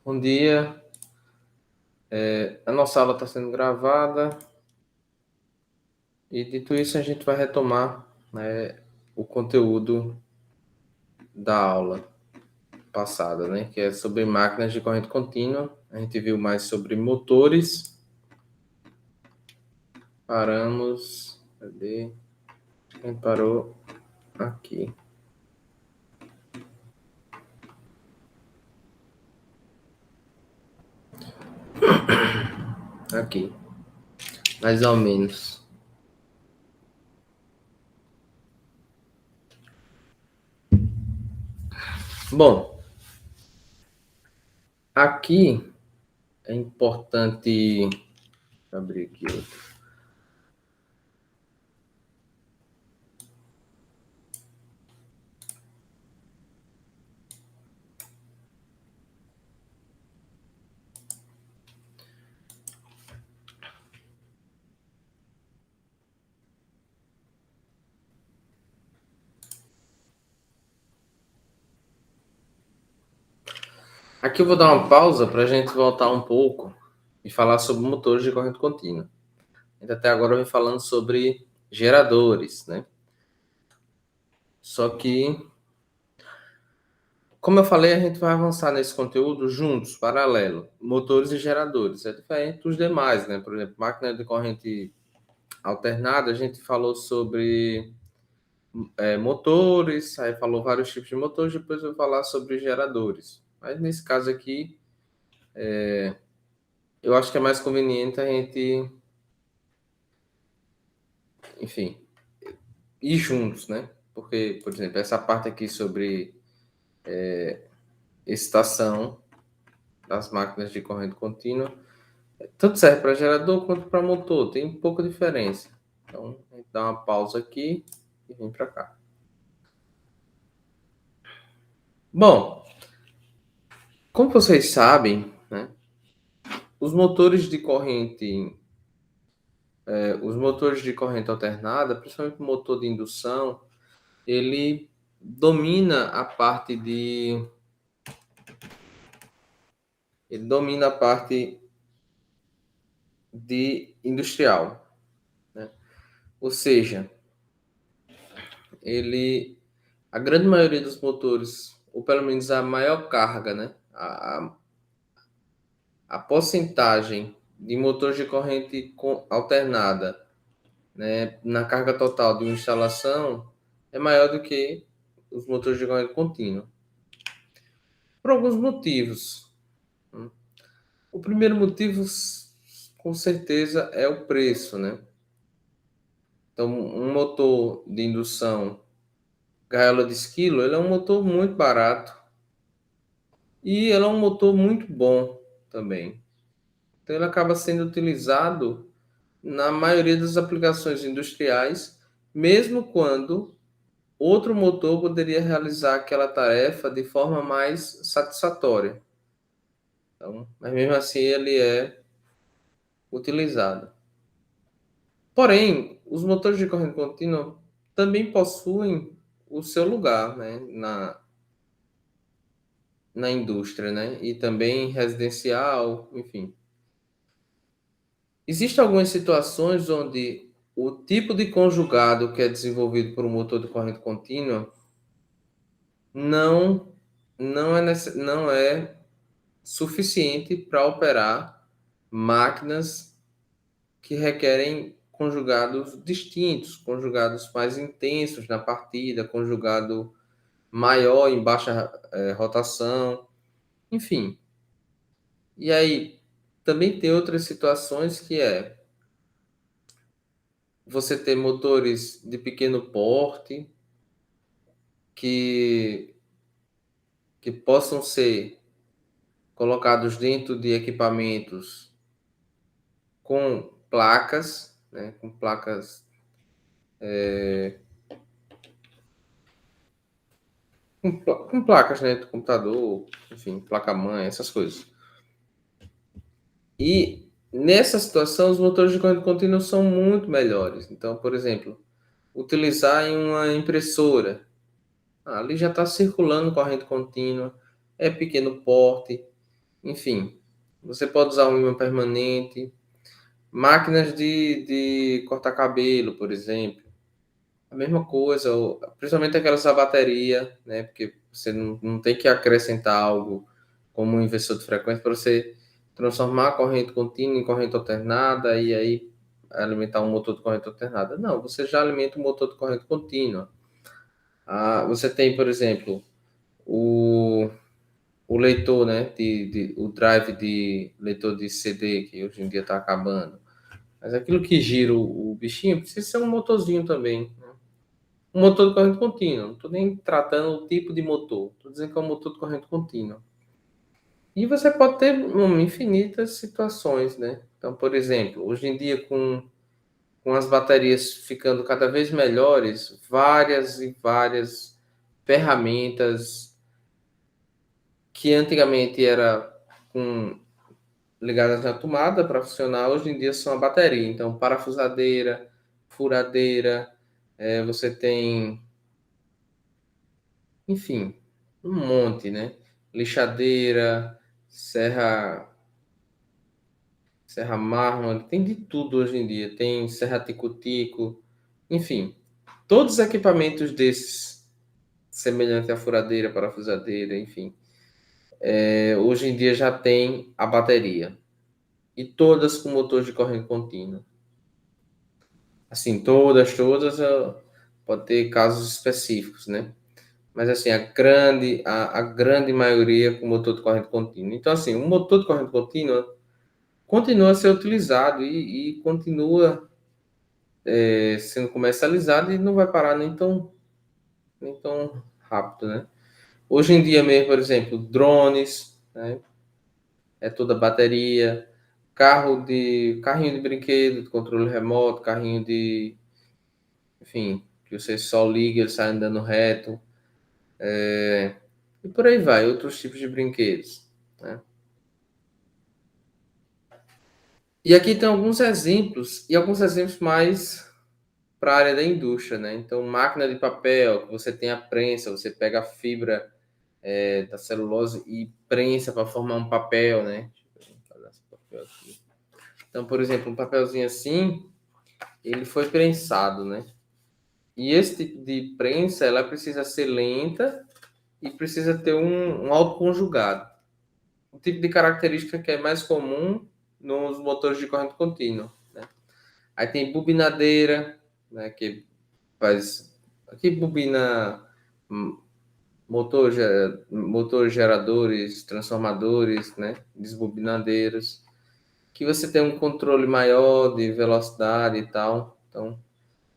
Bom dia. A nossa aula está sendo gravada e, dito isso, a gente vai retomar, né, o conteúdo da aula passada, né, que é sobre máquinas de corrente contínua. A gente viu mais sobre motores. Paramos. Cadê? A gente parou aqui. Aqui. Mais ou menos. Bom, aqui é importante. Deixa eu abrir aqui outro. Aqui eu vou dar uma pausa para a gente voltar um pouco e falar sobre motores de corrente contínua. Até agora eu venho falando sobre geradores, né? Só que, como eu falei, a gente vai avançar nesse conteúdo juntos, paralelo, motores e geradores. É diferente dos demais, né? Por exemplo, máquina de corrente alternada, a gente falou sobre motores, aí falou vários tipos de motores, depois eu vou falar sobre geradores. Mas nesse caso aqui, eu acho que é mais conveniente a gente, enfim, ir juntos, né? Porque, por exemplo, essa parte aqui sobre excitação das máquinas de corrente contínua, tanto serve para gerador quanto para motor, tem pouca diferença. Então, a gente dá uma pausa aqui e vem para cá. Bom, como vocês sabem, né, os motores de corrente, os motores de corrente alternada, principalmente o motor de indução, ele domina a parte de, ele domina a parte de industrial, né? Ou seja, a grande maioria dos motores, ou pelo menos a maior carga, né? A porcentagem de motores de corrente alternada, né, na carga total de uma instalação é maior do que os motores de corrente contínua. Por alguns motivos. O primeiro motivo, com certeza, é o preço, né? Então, um motor de indução gaiola de esquilo, ele é um motor muito barato e ele é um motor muito bom também. Então, ele acaba sendo utilizado na maioria das aplicações industriais, mesmo quando outro motor poderia realizar aquela tarefa de forma mais satisfatória. Então, mas mesmo assim ele é utilizado. Porém, os motores de corrente contínua também possuem o seu lugar, né, na indústria, né, e também residencial, enfim. Existem algumas situações onde o tipo de conjugado que é desenvolvido por um motor de corrente contínua não não é suficiente para operar máquinas que requerem conjugados distintos, conjugados mais intensos na partida, conjugado maior em baixa rotação, enfim. E aí também tem outras situações que é você ter motores de pequeno porte que possam ser colocados dentro de equipamentos com placas, né, com placas com placas, né, do computador, enfim, placa-mãe, essas coisas. E nessa situação, os motores de corrente contínua são muito melhores. Então, por exemplo, utilizar em uma impressora, ali já está circulando corrente contínua, é pequeno porte, Enfim, você pode usar um ímã permanente. Máquinas de cortar cabelo, por exemplo. A mesma coisa, principalmente aquelas a bateria, né? Porque você não tem que acrescentar algo como um inversor de frequência para você transformar a corrente contínua em corrente alternada e aí alimentar um motor de corrente alternada. Não, você já alimenta um motor de corrente contínua. Você tem, por exemplo, o, o leitor, né? O drive de leitor de CD, que hoje em dia está acabando. Mas aquilo que gira o bichinho precisa ser um motorzinho também. Um motor de corrente contínua. Não estou nem tratando o tipo de motor. Estou dizendo que é um motor de corrente contínua. E você pode ter infinitas situações, né? Então, por exemplo, hoje em dia, com as baterias ficando cada vez melhores, várias e várias ferramentas que antigamente era com, ligadas na tomada para funcionar, hoje em dia são a bateria. Então, parafusadeira, furadeira, você tem, enfim, um monte, né? Lixadeira, serra mármore, tem de tudo hoje em dia. Tem serra tico-tico, enfim, todos os equipamentos desses, semelhante à furadeira, parafusadeira, enfim, hoje em dia já tem a bateria. E todas com motor de corrente contínua. Assim, todas, pode ter casos específicos, né? Mas assim, a grande maioria com motor de corrente contínua. Então, assim, o motor de corrente contínua continua a ser utilizado e continua sendo comercializado e não vai parar nem tão rápido, né? Hoje em dia mesmo, por exemplo, drones, né? É toda bateria, carrinho de brinquedo, de controle remoto, carrinho de, enfim, que você só liga, ele sai andando reto, e por aí vai, outros tipos de brinquedos, né? E aqui tem alguns exemplos, e alguns exemplos mais para a área da indústria, né? Então, máquina de papel, que você tem a prensa, você pega a fibra da celulose e prensa para formar um papel, né? Deixa eu fazer esse papel aqui. Então, por exemplo, um papelzinho assim, ele foi prensado, né? E esse tipo de prensa, ela precisa ser lenta e precisa ter um alto conjugado. O tipo de característica que é mais comum nos motores de corrente contínua, né? Aí tem bobinadeira, né, que faz aqui bobina motor geradores, transformadores, né, desbobinadeiras, que você tem um controle maior de velocidade e tal. Então,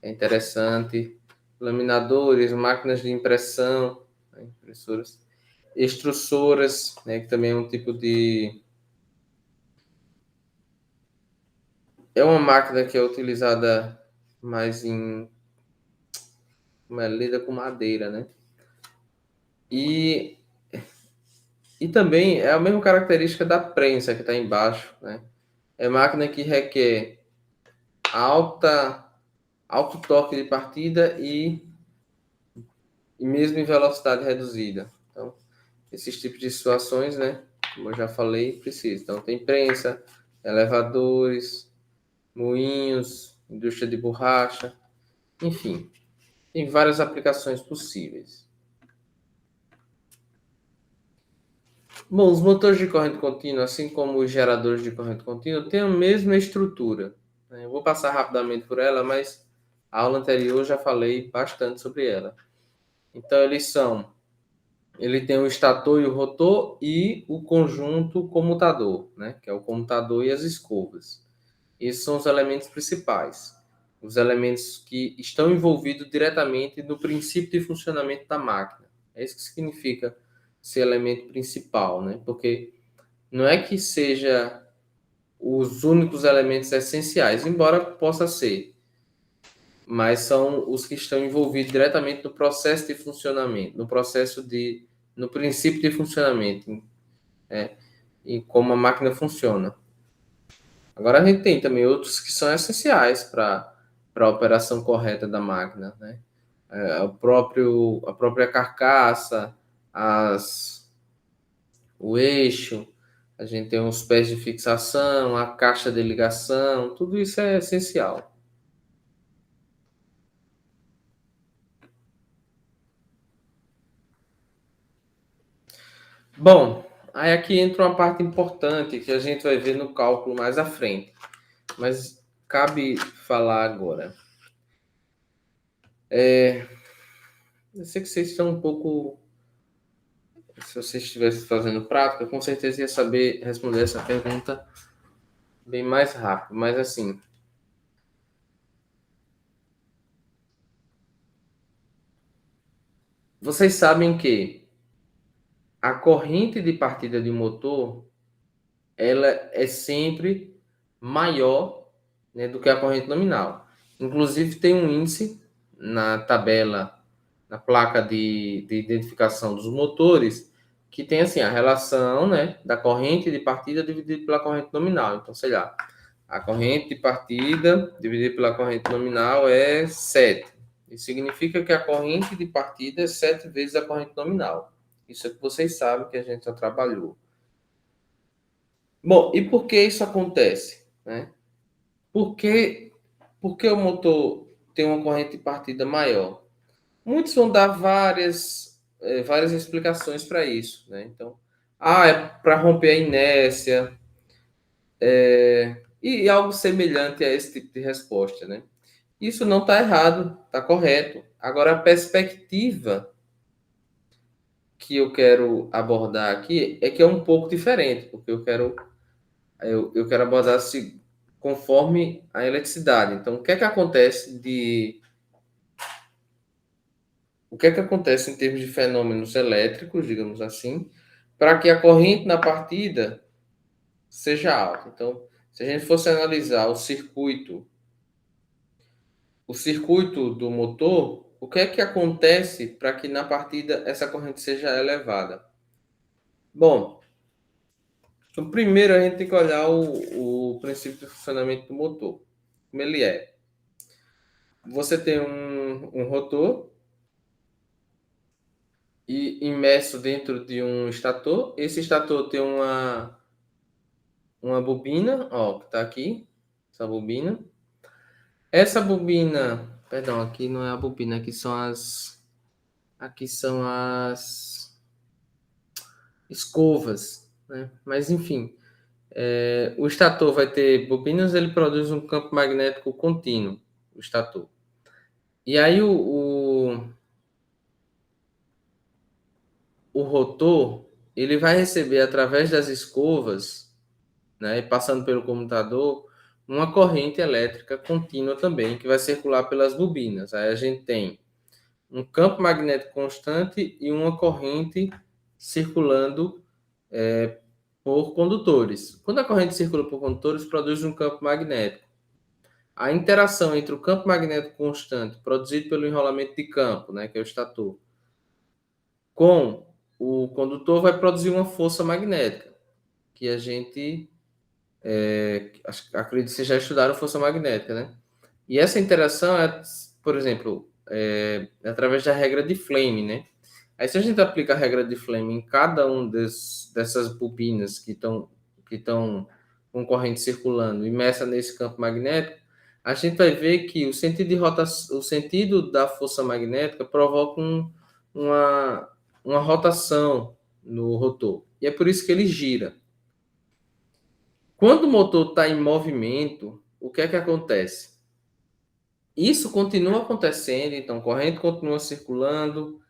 é interessante. Laminadores, máquinas de impressão, né, impressoras, extrussoras, né, que também é um tipo de. É uma máquina que é utilizada mais em. Como é, lida com madeira, né? E, e também é a mesma característica da prensa que está embaixo, né? É máquina que requer alta, alto torque de partida e mesmo em velocidade reduzida. Então, esses tipos de situações, né? Como eu já falei, precisa. Então, tem prensa, elevadores, moinhos, indústria de borracha, enfim, tem várias aplicações possíveis. Bom, os motores de corrente contínua, assim como os geradores de corrente contínua, têm a mesma estrutura, né? Eu vou passar rapidamente por ela, mas a aula anterior eu já falei bastante sobre ela. Então, ele tem o estator e o rotor e o conjunto comutador, né? Que é o comutador e as escovas. Esses são os elementos principais, os elementos que estão envolvidos diretamente no princípio de funcionamento da máquina. É isso que significa ser elemento principal, né? Porque não é que seja os únicos elementos essenciais, embora possa ser, mas são os que estão envolvidos diretamente no processo de funcionamento, no princípio de funcionamento, né? E como a máquina funciona. Agora a gente tem também outros que são essenciais para a operação correta da máquina, né? A própria carcaça, o eixo, A gente tem os pés de fixação, a caixa de ligação, tudo isso é essencial. Bom, aí aqui entra uma parte importante que a gente vai ver no cálculo mais à frente, mas cabe falar agora. Eu sei que vocês estão um pouco. Se você estivesse fazendo prática, com certeza ia saber responder essa pergunta bem mais rápido, mas assim, vocês sabem que a corrente de partida de um motor ela é sempre maior, né, do que a corrente nominal. Inclusive tem um índice na tabela, na placa de identificação dos motores, que tem assim a relação, né, da corrente de partida dividida pela corrente nominal. Então, sei lá, a corrente de partida dividida pela corrente nominal é 7. Isso significa que a corrente de partida é 7 vezes a corrente nominal. Isso é que vocês sabem que a gente já trabalhou. Bom, e por que isso acontece, né? Por que, por que o motor tem uma corrente de partida maior? Muitos vão dar várias explicações para isso, né? Então, é para romper a inércia, e algo semelhante a esse tipo de resposta, né? Isso não está errado, está correto. Agora, a perspectiva que eu quero abordar aqui é que é um pouco diferente, porque eu quero abordar se conforme a eletricidade. Então, o que é que acontece em termos de fenômenos elétricos, digamos assim, para que a corrente na partida seja alta? Então, se a gente fosse analisar o circuito do motor, o que é que acontece para que na partida essa corrente seja elevada? Bom, então, primeiro a gente tem que olhar o princípio de funcionamento do motor. Como ele é? Você tem um rotor e imerso dentro de um estator. Esse estator tem uma bobina, ó, que está aqui, essa bobina. Essa bobina, perdão, aqui não é a bobina, aqui são as escovas, né? Mas enfim, o estator vai ter bobinas, ele produz um campo magnético contínuo, o estator. E aí o rotor, ele vai receber através das escovas, né, e passando pelo comutador, uma corrente elétrica contínua também, que vai circular pelas bobinas. Aí a gente tem um campo magnético constante e uma corrente circulando por condutores. Quando a corrente circula por condutores, produz um campo magnético. A interação entre o campo magnético constante, produzido pelo enrolamento de campo, né, que é o estator, com o condutor, vai produzir uma força magnética, que a gente acredito que vocês já estudaram força magnética, né? E essa interação por exemplo, através da regra de Flame, né? Aí se a gente aplica a regra de Flame em cada dessas bobinas que estão com corrente circulando imersa nesse campo magnético, a gente vai ver que o sentido da força magnética provoca uma, uma rotação no rotor. E é por isso que ele gira. Quando o motor está em movimento, o que é que acontece? Isso continua acontecendo, então corrente continua circulando,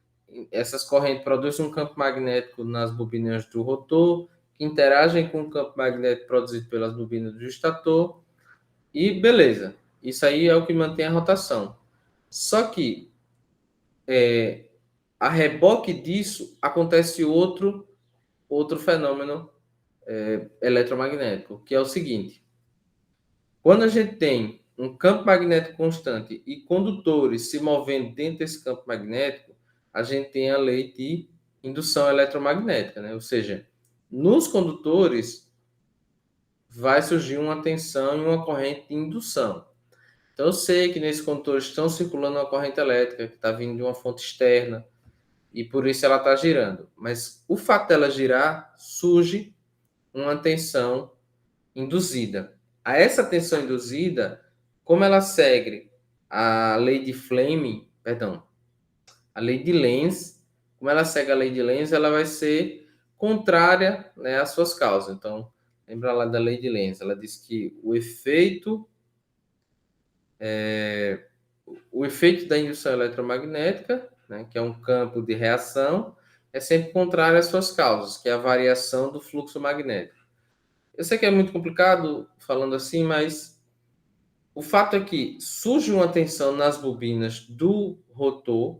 essas correntes produzem um campo magnético nas bobinas do rotor, que interagem com o campo magnético produzido pelas bobinas do estator, e beleza. Isso aí é o que mantém a rotação. Só que a reboque disso acontece outro fenômeno eletromagnético, que é o seguinte: quando a gente tem um campo magnético constante e condutores se movendo dentro desse campo magnético, a gente tem a lei de indução eletromagnética, né? Ou seja, nos condutores vai surgir uma tensão e uma corrente de indução. Então, eu sei que nesses condutores estão circulando uma corrente elétrica que está vindo de uma fonte externa e por isso ela está girando. Mas o fato dela girar surge uma tensão induzida. A essa tensão induzida, como ela segue a lei de Fleming, perdão, a lei de Lenz, como ela segue a lei de Lenz, ela vai ser contrária, né, às suas causas. Então, lembra lá da lei de Lenz, ela diz que o efeito da indução eletromagnética, né, que é um campo de reação, é sempre contrário às suas causas, que é a variação do fluxo magnético. Eu sei que é muito complicado falando assim, mas o fato é que surge uma tensão nas bobinas do rotor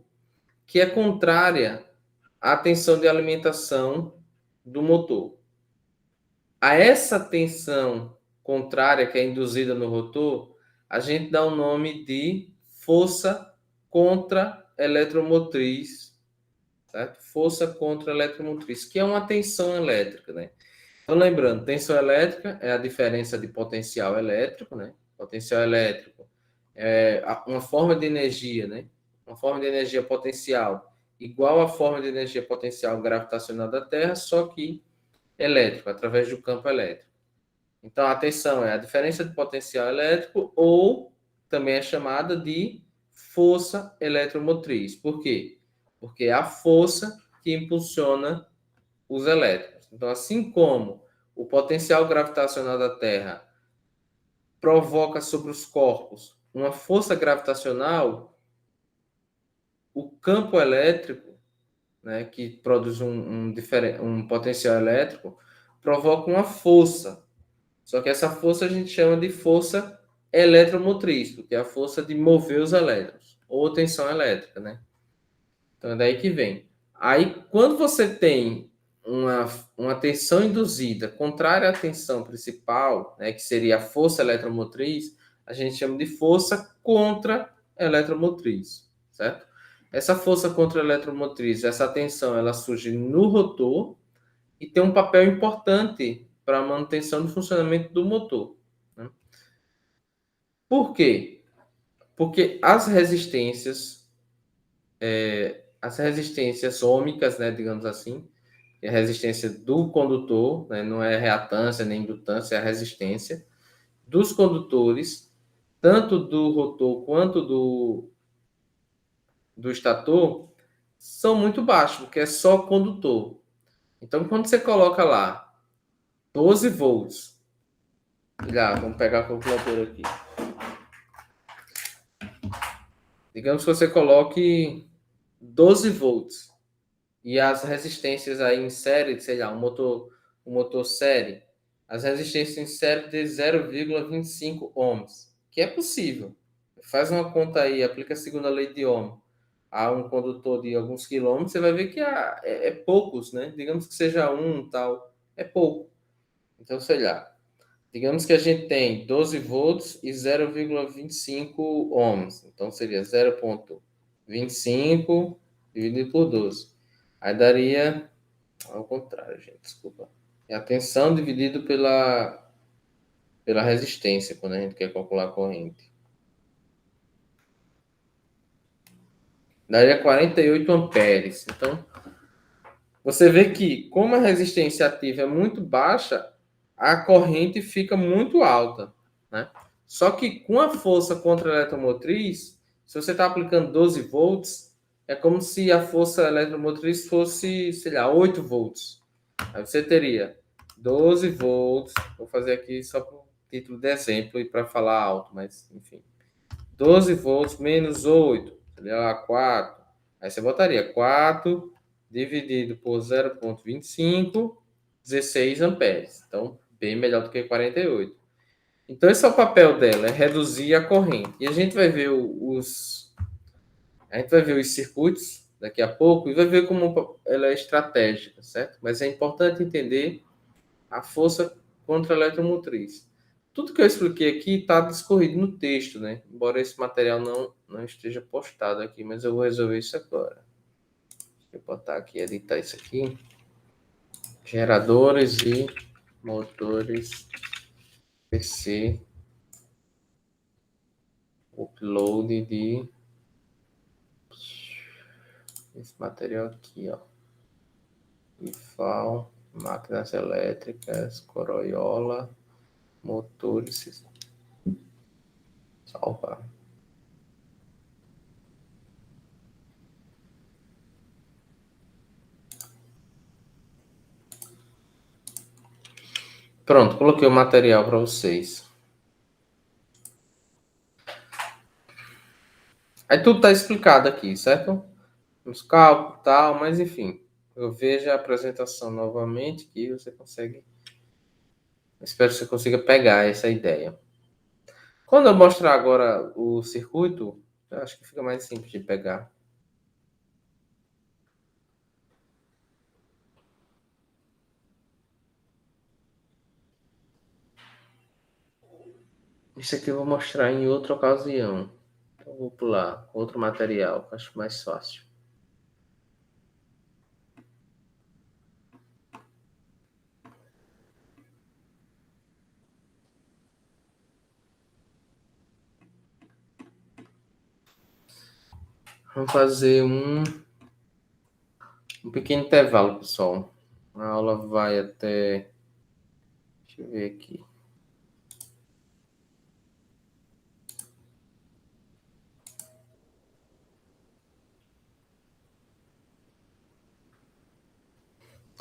que é contrária à tensão de alimentação do motor. A essa tensão contrária que é induzida no rotor, a gente dá o nome de força contra-eletromotriz, certo? Força contra-eletromotriz, que é uma tensão elétrica, né? Então, lembrando, tensão elétrica é a diferença de potencial elétrico, né? Potencial elétrico é uma forma de energia, né? Uma forma de energia potencial igual à forma de energia potencial gravitacional da Terra, só que elétrico, através do campo elétrico. Então, a tensão é a diferença de potencial elétrico ou também é chamada de força eletromotriz. Por quê? Porque é a força que impulsiona os elétrons. Então, assim como o potencial gravitacional da Terra provoca sobre os corpos uma força gravitacional, o campo elétrico, né, que produz um potencial elétrico, provoca uma força. Só que essa força a gente chama de força eletromotriz, porque é a força de mover os elétrons, ou tensão elétrica, né? Então é daí que vem. Aí, quando você tem uma tensão induzida contrária à tensão principal, né, que seria a força eletromotriz, a gente chama de força contra-eletromotriz, certo? Essa força contra-eletromotriz, essa tensão, ela surge no rotor e tem um papel importante para a manutenção do funcionamento do motor, né? Por quê? Porque as resistências ômicas, né, digamos assim, é a resistência do condutor, né, não é reatância nem indutância, é a resistência dos condutores, tanto do rotor quanto do estator, são muito baixos, porque é só condutor. Então, quando você coloca lá 12 volts, já, vamos pegar a calculadora aqui. Digamos que você coloque 12 volts e as resistências aí em série, sei lá, um motor série, as resistências em série de 0,25 ohms, que é possível. Faz uma conta aí, aplica a segunda lei de Ohm a um condutor de alguns quilômetros, você vai ver que é poucos, né? Digamos que seja um tal, é pouco. Então, sei lá, digamos que a gente tem 12 volts e 0,25 ohms. Então, seria 0,25 dividido por 12. Aí daria ao contrário, gente, desculpa. É a tensão dividido pela resistência, quando a gente quer calcular a corrente. Daria 48 amperes. Então, você vê que, como a resistência ativa é muito baixa, a corrente fica muito alta, né? Só que com a força contra-eletromotriz, se você está aplicando 12 volts, é como se a força eletromotriz fosse, sei lá, 8 volts. Aí você teria 12 volts, vou fazer aqui só por título de exemplo e para falar alto, mas enfim. 12 volts menos 8, seria lá 4. Aí você botaria 4 dividido por 0,25, 16 amperes. Então, bem melhor do que 48. Então, esse é o papel dela, é reduzir a corrente. E a gente vai ver os circuitos daqui a pouco e vai ver como ela é estratégica, certo? Mas é importante entender a força contra-eletromotriz. Tudo que eu expliquei aqui está discorrido no texto, né? Embora esse material não esteja postado aqui, mas eu vou resolver isso agora. Deixa eu botar aqui, editar isso aqui. Geradores e motores PC. Upload de esse material aqui, ó. E file. máquinas elétricas, coroiola, motores, salvar. Pronto, coloquei o material para vocês. Aí tudo está explicado aqui, certo? Os cálculos e tal, mas enfim. Eu vejo a apresentação novamente que você consegue. Espero que você consiga pegar essa ideia. Quando eu mostrar agora o circuito, eu acho que fica mais simples de pegar. Isso aqui eu vou mostrar em outra ocasião. Então, eu vou pular outro material, que eu acho mais fácil. Vamos fazer um pequeno intervalo, pessoal. A aula vai até. Deixa eu ver aqui.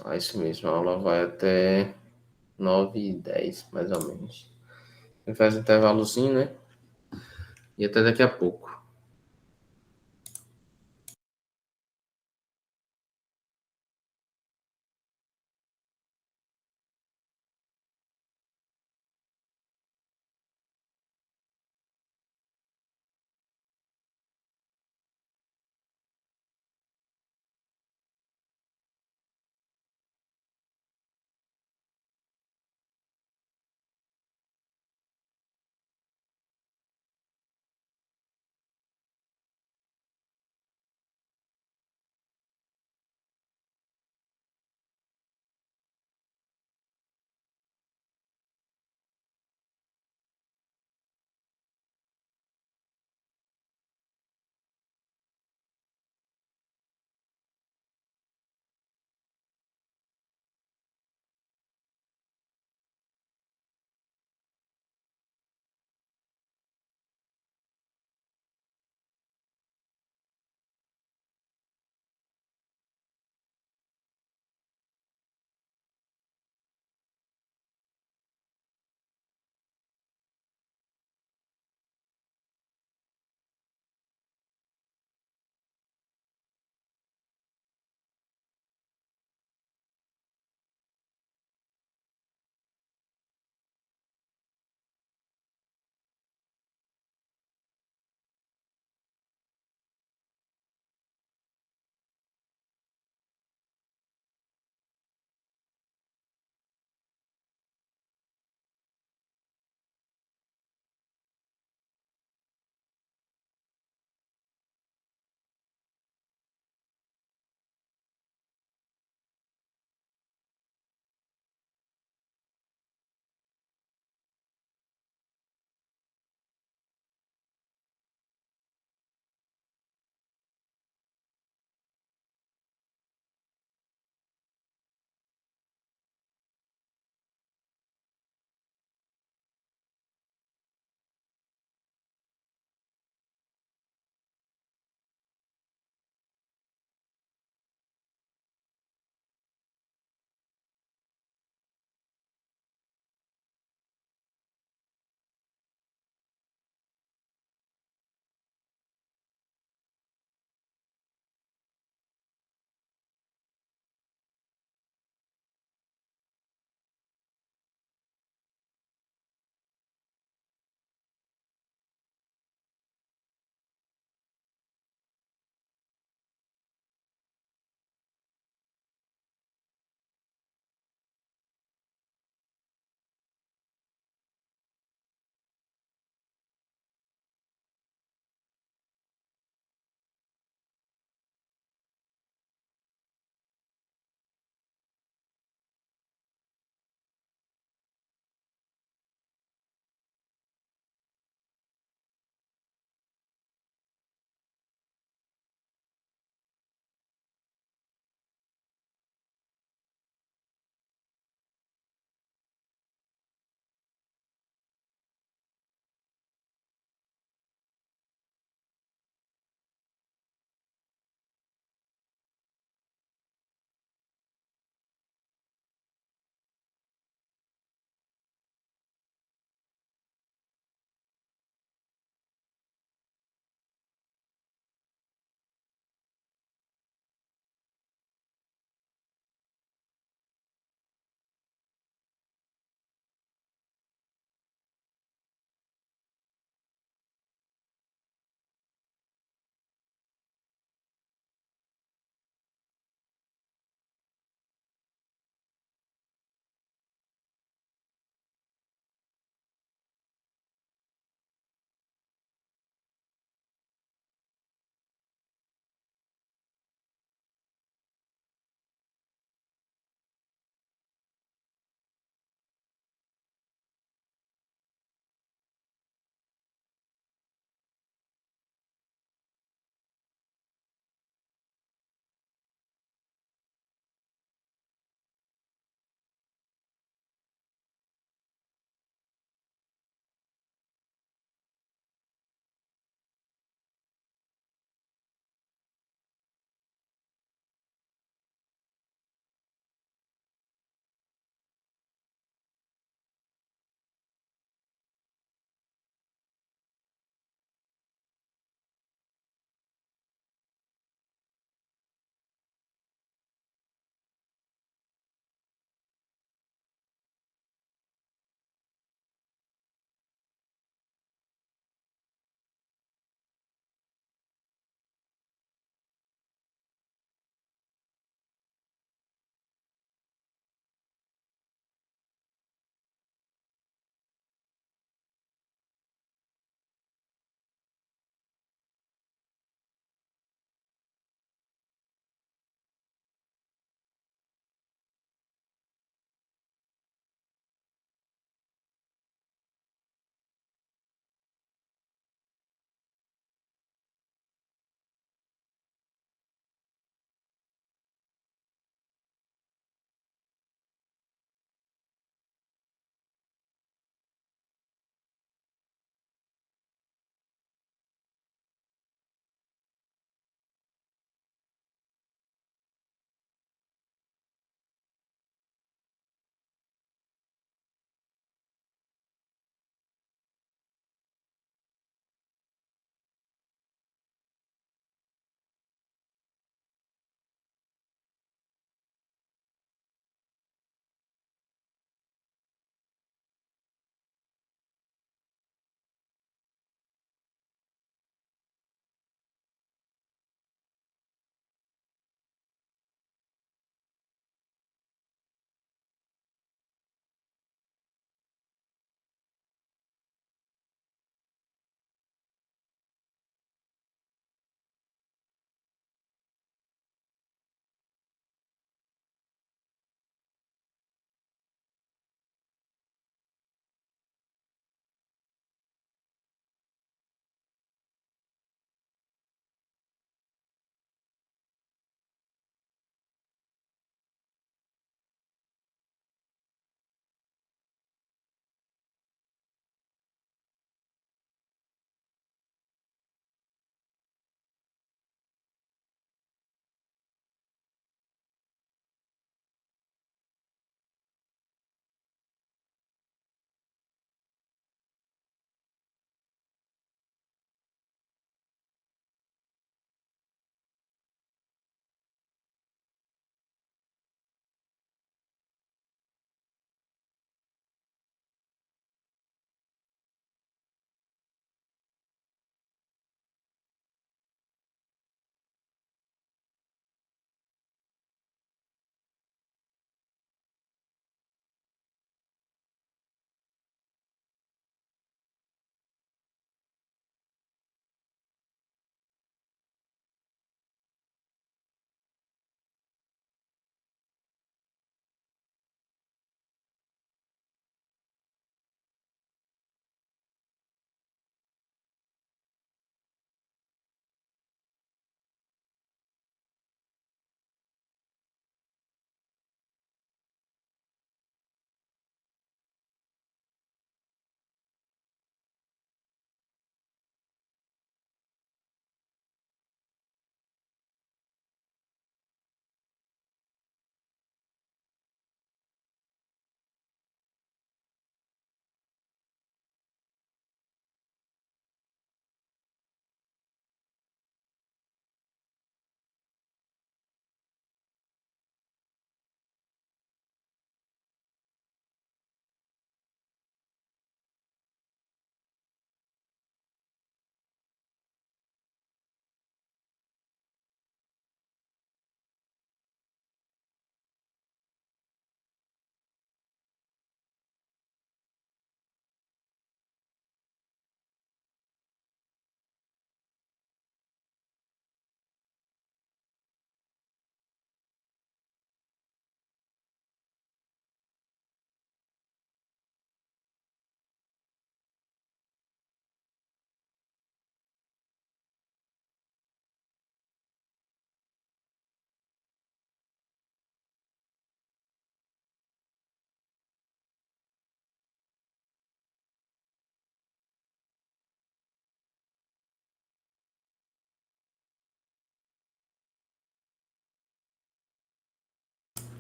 Ah, isso mesmo, a aula vai até 9h10, mais ou menos. A gente faz um intervalozinho, né? E até daqui a pouco.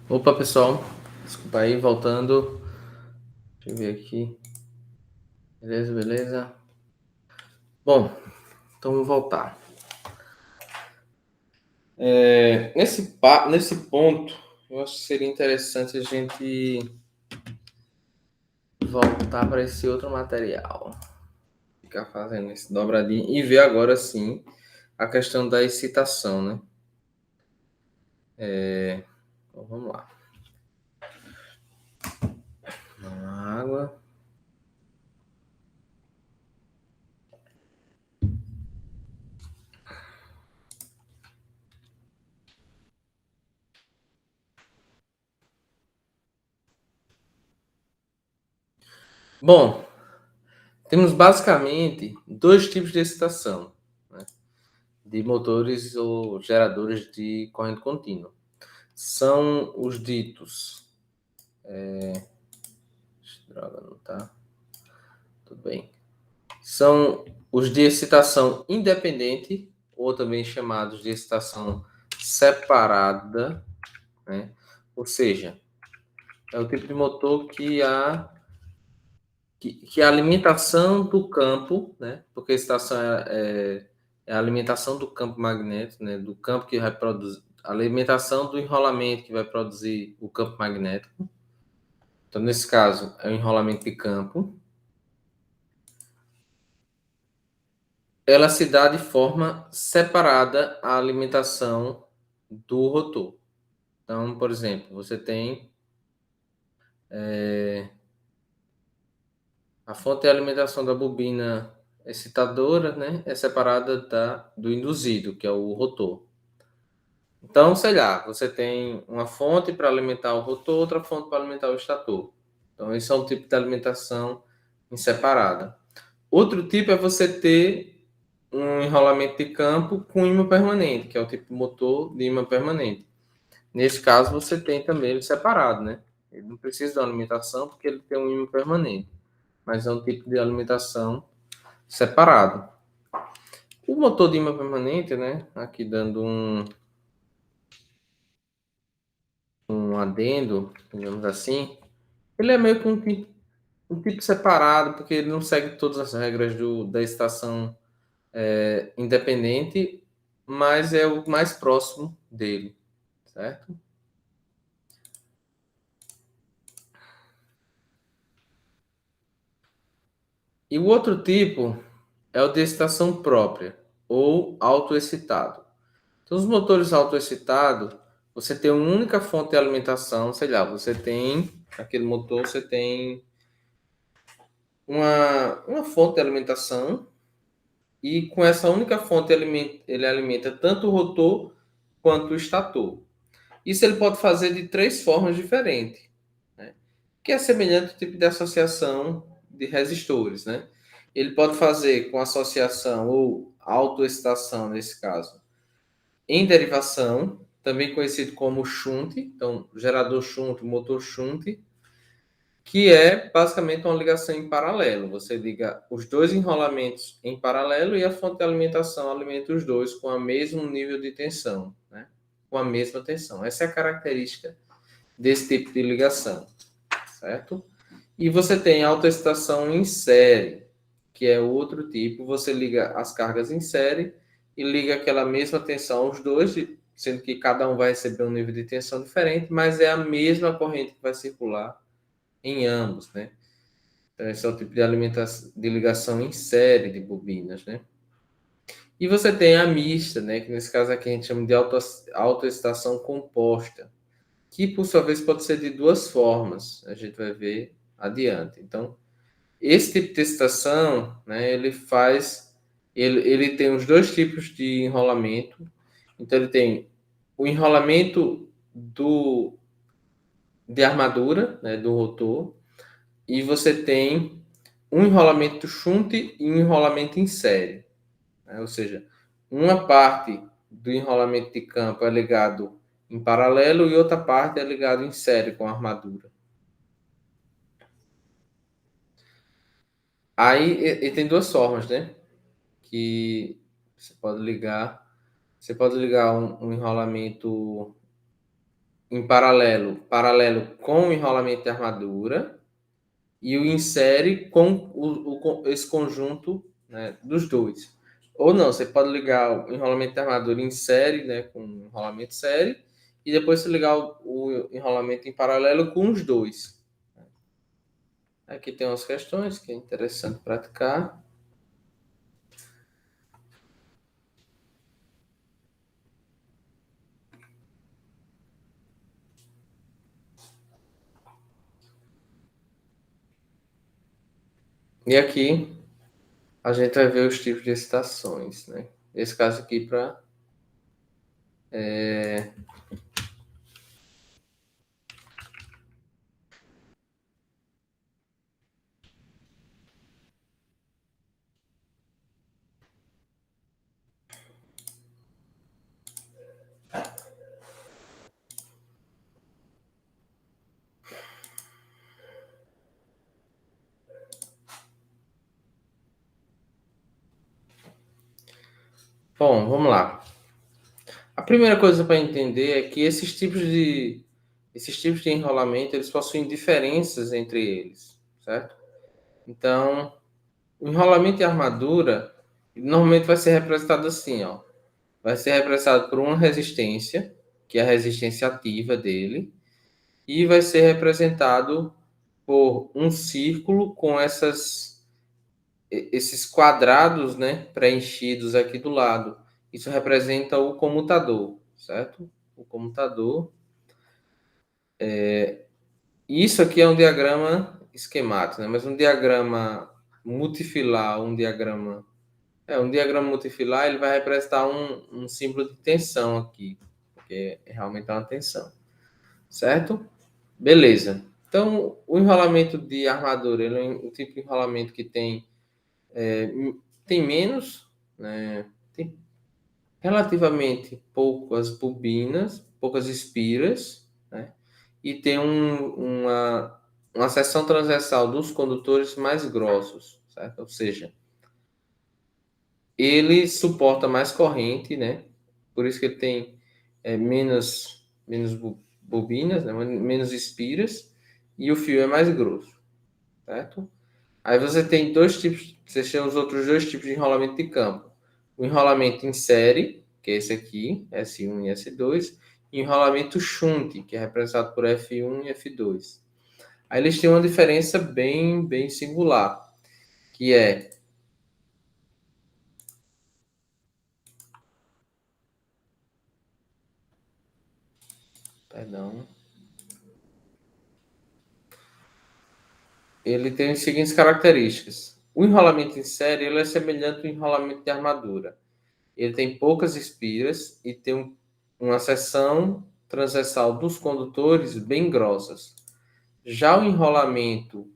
Opa, pessoal. Desculpa aí, voltando. Deixa eu ver aqui. Beleza, beleza. Bom, então vamos voltar. Nesse ponto, eu acho que seria interessante a gente voltar para esse outro material. Ficar fazendo esse dobradinho e ver agora sim a questão da excitação, né? Então, vamos lá. Uma água. Bom, temos basicamente dois tipos de excitação, né? De motores ou geradores de corrente contínua. São os ditos. Droga, não tá. Tudo bem. São os de excitação independente, ou também chamados de excitação separada, né? Ou seja, é o tipo de motor que a alimentação do campo, né? Porque a excitação é a alimentação do campo magnético, né? Do campo que vai produzir, a alimentação do enrolamento que vai produzir o campo magnético. Então, nesse caso, é o enrolamento de campo. Ela se dá de forma separada à alimentação do rotor. Então, por exemplo, você tem a fonte de alimentação da bobina excitadora, né? É separada do induzido, que é o rotor. Então, sei lá, você tem uma fonte para alimentar o rotor, outra fonte para alimentar o estator. Então, esse é um tipo de alimentação em separada. Outro tipo é você ter um enrolamento de campo com ímã permanente, que é o tipo de motor de ímã permanente. Nesse caso, você tem também ele separado, né? Ele não precisa de uma alimentação porque ele tem um ímã permanente, mas é um tipo de alimentação separado. O motor de ímã permanente, né? Aqui dando um adendo, digamos assim, ele é meio que um tipo separado, porque ele não segue todas as regras da estação independente, mas é o mais próximo dele, certo? E o outro tipo é o de excitação própria, ou autoexcitado. Então, os motores autoexcitados, você tem uma única fonte de alimentação, sei lá, você tem aquele motor, você tem uma fonte de alimentação, e com essa única fonte ele alimenta tanto o rotor quanto o estator. Isso ele pode fazer de três formas diferentes, né? Que é semelhante ao tipo de associação de resistores, né? Ele pode fazer com associação ou autoexcitação, nesse caso, em derivação, também conhecido como shunt, então gerador shunt, motor shunt, que é basicamente uma ligação em paralelo. Você liga os dois enrolamentos em paralelo e a fonte de alimentação alimenta os dois com o mesmo nível de tensão, né? Com a mesma tensão. Essa é a característica desse tipo de ligação, certo? E você tem autoexcitação em série, que é outro tipo. Você liga as cargas em série e liga aquela mesma tensão aos dois, sendo que cada um vai receber um nível de tensão diferente, mas é a mesma corrente que vai circular em ambos, né? Então, esse é o tipo de alimentação de ligação em série de bobinas, né? E você tem a mista, né? Que nesse caso aqui a gente chama de autoexcitação composta, que por sua vez pode ser de duas formas. A gente vai ver adiante. Então, esse tipo de excitação, né? Ele tem os dois tipos de enrolamento. Então, ele tem o enrolamento de armadura, né? Do rotor, e você tem um enrolamento shunt e um enrolamento em série, né? Ou seja, uma parte do enrolamento de campo é ligado em paralelo e outra parte é ligado em série com a armadura. Aí e tem duas formas, né? Que você pode ligar. Você pode ligar um enrolamento em paralelo com o enrolamento de armadura, e o insere com esse conjunto, né, dos dois. Ou não, você pode ligar o enrolamento de armadura em série, né, com o enrolamento série, e depois você ligar o enrolamento em paralelo com os dois. Aqui tem umas questões que é interessante praticar. E aqui a gente vai ver os tipos de excitações, né? Nesse caso aqui para bom, vamos lá. A primeira coisa para entender é que esses tipos de enrolamento eles possuem diferenças entre eles, certo? Então, o enrolamento de armadura normalmente vai ser representado assim, ó. Vai ser representado por uma resistência, que é a resistência ativa dele, e vai ser representado por um círculo com esses quadrados, né, preenchidos aqui do lado. Isso representa o comutador, certo? O comutador. Isso aqui é um diagrama esquemático, né? Mas um diagrama multifilar, um diagrama multifilar, ele vai representar um símbolo de tensão aqui, porque realmente é uma tensão, certo? Beleza. Então, o enrolamento de armadura, ele é um tipo de enrolamento que tem menos, né? Tem relativamente poucas bobinas, poucas espiras, né? E tem uma seção transversal dos condutores mais grossos, certo? Ou seja, ele suporta mais corrente, né? Por isso que ele tem menos bobinas, né? Menos espiras, e o fio é mais grosso, certo? Aí você tem você tem os outros dois tipos de enrolamento de campo. O enrolamento em série, que é esse aqui, S1 e S2, e o enrolamento shunt, que é representado por F1 e F2. Aí eles têm uma diferença bem, bem singular, que é, perdão, ele tem as seguintes características. O enrolamento em série ele é semelhante ao enrolamento de armadura. Ele tem poucas espiras e tem uma seção transversal dos condutores bem grossas. Já o enrolamento,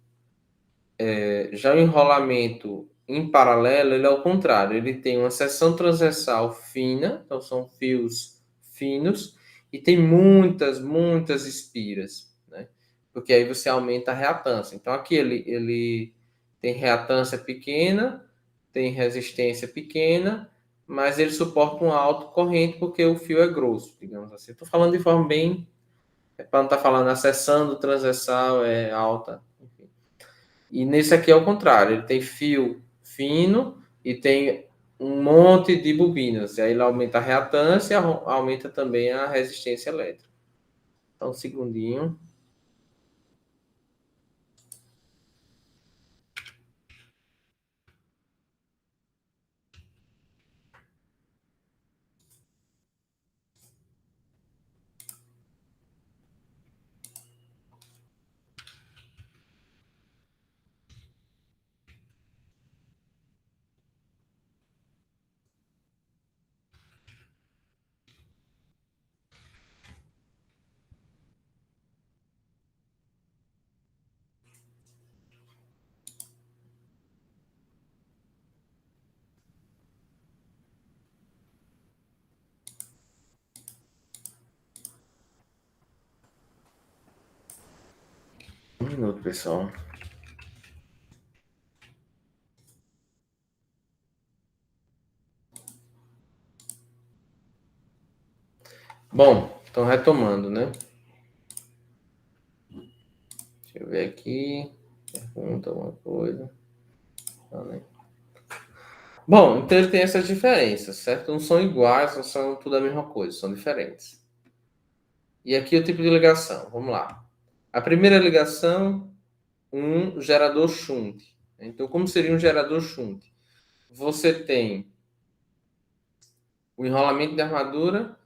já o enrolamento em paralelo, ele é o contrário. Ele tem uma seção transversal fina, então são fios finos, e tem muitas, muitas espiras, né? Porque aí você aumenta a reatância. Então aqui ele tem reatância pequena, tem resistência pequena, mas ele suporta uma alta corrente porque o fio é grosso, digamos assim. Estou falando de forma bem, para não estar falando a seção do transversal é alta. E nesse aqui é o contrário, ele tem fio fino e tem um monte de bobinas. E aí ele aumenta a reatância e aumenta também a resistência elétrica. Então, um segundinho. Um minuto, pessoal. Bom, então retomando, né? Deixa eu ver aqui. Pergunta alguma coisa. Não, né? Bom, então ele tem essas diferenças, certo? Não são iguais, não são tudo a mesma coisa, são diferentes. E aqui o tipo de ligação, vamos lá. A primeira ligação, um gerador shunt. Então, como seria um gerador shunt? Você tem o enrolamento de armadura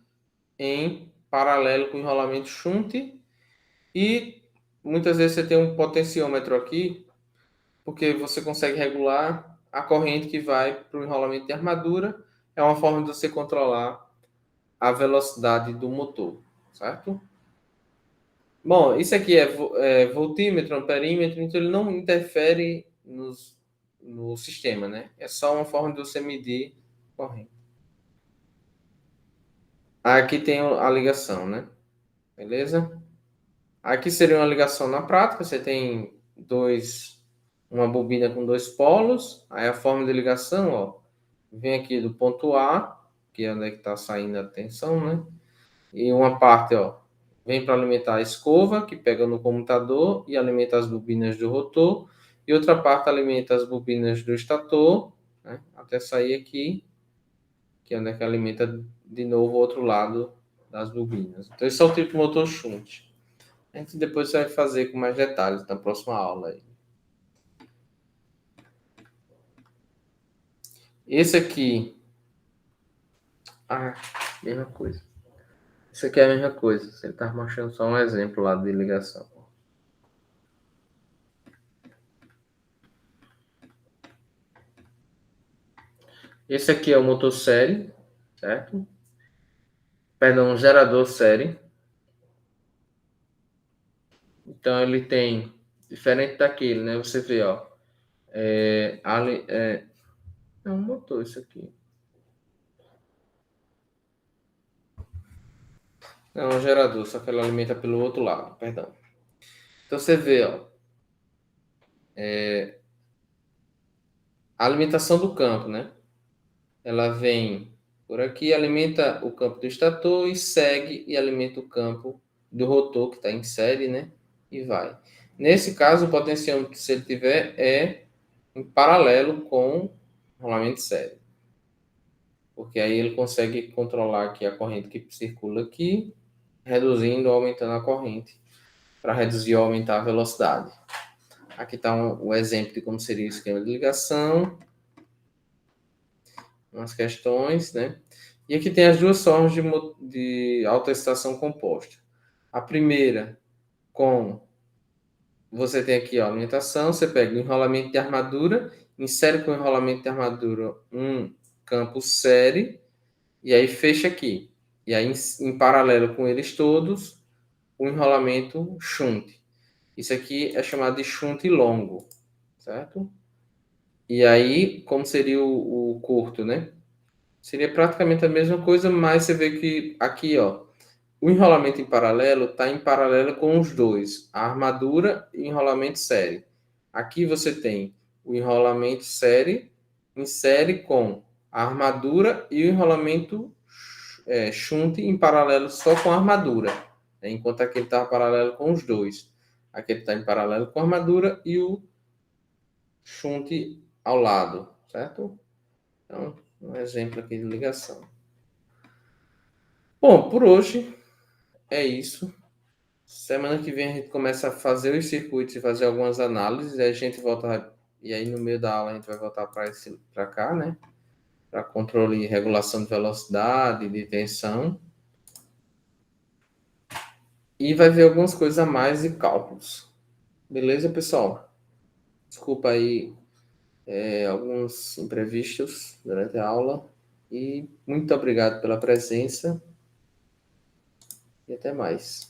em paralelo com o enrolamento shunt e muitas vezes você tem um potenciômetro aqui, porque você consegue regular a corrente que vai para o enrolamento de armadura. É uma forma de você controlar a velocidade do motor, certo? Bom, isso aqui é voltímetro, amperímetro, então ele não interfere no sistema, né? É só uma forma de você medir corrente. Aqui tem a ligação, né? Beleza? Aqui seria uma ligação na prática, você tem uma bobina com dois polos, aí a forma de ligação, ó, vem aqui do ponto A, que é onde é que está saindo a tensão, né? E uma parte, ó, vem para alimentar a escova, que pega no comutador e alimenta as bobinas do rotor, e outra parte alimenta as bobinas do estator, né? Até sair aqui, que é onde é que alimenta de novo o outro lado das bobinas. Então, esse é o tipo de motor shunt. A gente depois vai fazer com mais detalhes na próxima aula aí. Esse aqui. Ah, mesma coisa. Isso aqui é a mesma coisa. Você está mostrando só um exemplo lá de ligação. Esse aqui é o motor série, certo? Perdão, gerador série. Então ele tem, diferente daquele, né? Você vê, ó. É um motor isso aqui. É um gerador, só que ele alimenta pelo outro lado, perdão. Então você vê, ó. A alimentação do campo, né? Ela vem por aqui, alimenta o campo do estator e segue e alimenta o campo do rotor que está em série, né? E vai. Nesse caso, o potenciômetro, se ele tiver, é em paralelo com o rolamento de série. Porque aí ele consegue controlar aqui a corrente que circula aqui, reduzindo ou aumentando a corrente, para reduzir ou aumentar a velocidade. Aqui está o exemplo de como seria o esquema de ligação, umas questões, né? E aqui tem as duas formas de autoexcitação composta. A primeira, com você tem aqui ó, a alimentação, você pega o enrolamento de armadura, insere com o enrolamento de armadura um campo série, e aí fecha aqui. E aí, em paralelo com eles todos, o enrolamento shunt. Isso aqui é chamado de shunt longo, certo? E aí, como seria o curto, né? Seria praticamente a mesma coisa, mas você vê que aqui, ó, o enrolamento em paralelo está em paralelo com os dois, a armadura e enrolamento série. Aqui você tem o enrolamento série em série com a armadura e o enrolamento shunt em paralelo só com a armadura, né? Enquanto aquele está paralelo com os dois. Aquele está em paralelo com a armadura e o shunt ao lado, certo? Então, um exemplo aqui de ligação. Bom, por hoje é isso. Semana que vem a gente começa a fazer os circuitos e fazer algumas análises, aí a gente volta, e aí no meio da aula a gente vai voltar para cá, né? Para controle e regulação de velocidade, de tensão. E vai ver algumas coisas a mais de cálculos. Beleza, pessoal? Desculpa aí alguns imprevistos durante a aula. E muito obrigado pela presença. E até mais.